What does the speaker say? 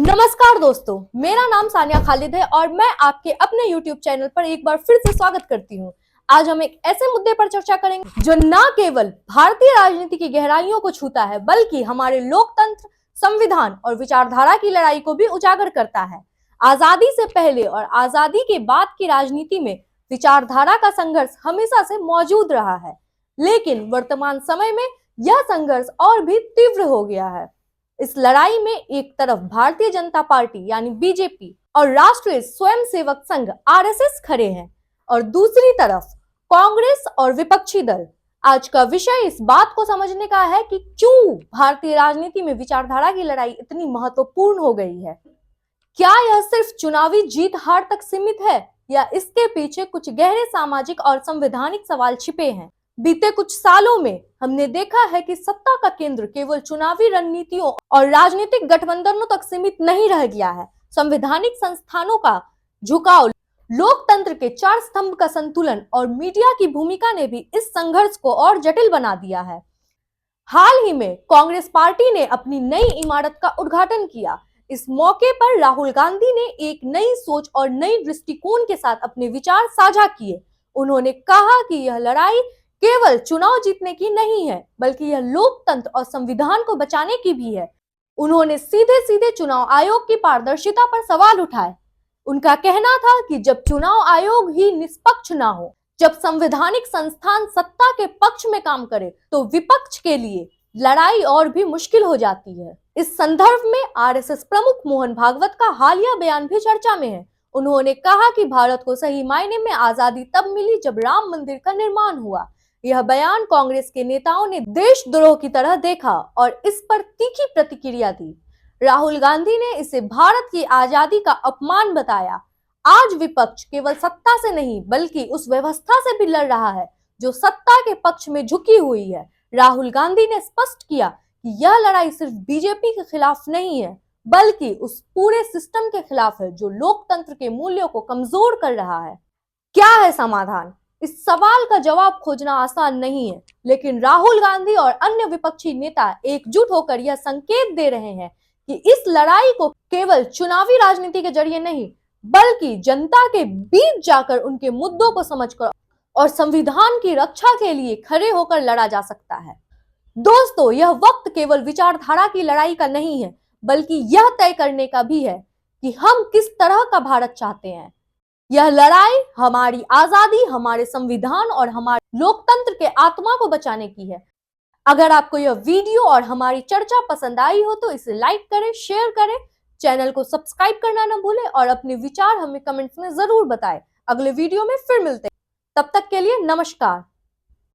नमस्कार दोस्तों, मेरा नाम सानिया खालिद है और मैं आपके अपने YouTube चैनल पर एक बार फिर से स्वागत करती हूँ। आज हम एक ऐसे मुद्दे पर चर्चा करेंगे जो न केवल भारतीय राजनीति की गहराइयों को छूता है, बल्कि हमारे लोकतंत्र, संविधान और विचारधारा की लड़ाई को भी उजागर करता है। आजादी से पहले और आजादी के बाद की राजनीति में विचारधारा का संघर्ष हमेशा से मौजूद रहा है, लेकिन वर्तमान समय में यह संघर्ष और भी तीव्र हो गया है। इस लड़ाई में एक तरफ भारतीय जनता पार्टी यानी बीजेपी और राष्ट्रीय स्वयंसेवक संघ आरएसएस खड़े हैं और दूसरी तरफ कांग्रेस और विपक्षी दल। आज का विषय इस बात को समझने का है कि क्यों भारतीय राजनीति में विचारधारा की लड़ाई इतनी महत्वपूर्ण हो गई है। क्या यह सिर्फ चुनावी जीत हार तक सीमित है या इसके पीछे कुछ गहरे सामाजिक और संवैधानिक सवाल छिपे हैं। बीते कुछ सालों में हमने देखा है कि सत्ता का केंद्र केवल चुनावी रणनीतियों और राजनीतिक गठबंधनों तक सीमित नहीं रह गया है। संवैधानिक संस्थानों का झुकाव, लोकतंत्र के चार स्तंभ का संतुलन और मीडिया की भूमिका ने भी इस संघर्ष को और जटिल बना दिया है। हाल ही में कांग्रेस पार्टी ने अपनी नई इमारत का उद्घाटन किया। इस मौके पर राहुल गांधी ने एक नई सोच और नई दृष्टिकोण के साथ अपने विचार साझा किए। उन्होंने कहा कि यह लड़ाई केवल चुनाव जीतने की नहीं है, बल्कि यह लोकतंत्र और संविधान को बचाने की भी है। उन्होंने सीधे सीधे चुनाव आयोग की पारदर्शिता पर सवाल उठाए। उनका कहना था कि जब चुनाव आयोग ही निष्पक्ष ना हो, जब संवैधानिक संस्थान सत्ता के पक्ष में काम करे, तो विपक्ष के लिए लड़ाई और भी मुश्किल हो जाती है। इस संदर्भ में आरएसएस प्रमुख मोहन भागवत का हालिया बयान भी चर्चा में है। उन्होंने कहा कि भारत को सही मायने में आजादी तब मिली जब राम मंदिर का निर्माण हुआ। यह बयान कांग्रेस के नेताओं ने देशद्रोह की तरह देखा और इस पर तीखी प्रतिक्रिया दी। राहुल गांधी ने इसे भारत की आजादी का अपमान बताया। आज विपक्ष केवल सत्ता से नहीं, बल्कि उस व्यवस्था से भी लड़ रहा है जो सत्ता के पक्ष में झुकी हुई है। राहुल गांधी ने स्पष्ट किया कि यह लड़ाई सिर्फ बीजेपी के खिलाफ नहीं है, बल्कि उस पूरे सिस्टम के खिलाफ है जो लोकतंत्र के मूल्यों को कमजोर कर रहा है। क्या है समाधान? इस सवाल का जवाब खोजना आसान नहीं है, लेकिन राहुल गांधी और अन्य विपक्षी नेता एकजुट होकर यह संकेत दे रहे हैं कि इस लड़ाई को केवल चुनावी राजनीति के जरिए नहीं, बल्कि जनता के बीच जाकर उनके मुद्दों को समझकर और संविधान की रक्षा के लिए खड़े होकर लड़ा जा सकता है। दोस्तों, यह वक्त केवल विचारधारा की लड़ाई का नहीं है, बल्कि यह तय करने का भी है कि हम किस तरह का भारत चाहते हैं। यह लड़ाई हमारी आजादी, हमारे संविधान और हमारे लोकतंत्र के आत्मा को बचाने की है। अगर आपको यह वीडियो और हमारी चर्चा पसंद आई हो तो इसे लाइक करें, शेयर करें, चैनल को सब्सक्राइब करना न भूलें और अपने विचार हमें कमेंट्स में जरूर बताएं। अगले वीडियो में फिर मिलते हैं, तब तक के लिए नमस्कार।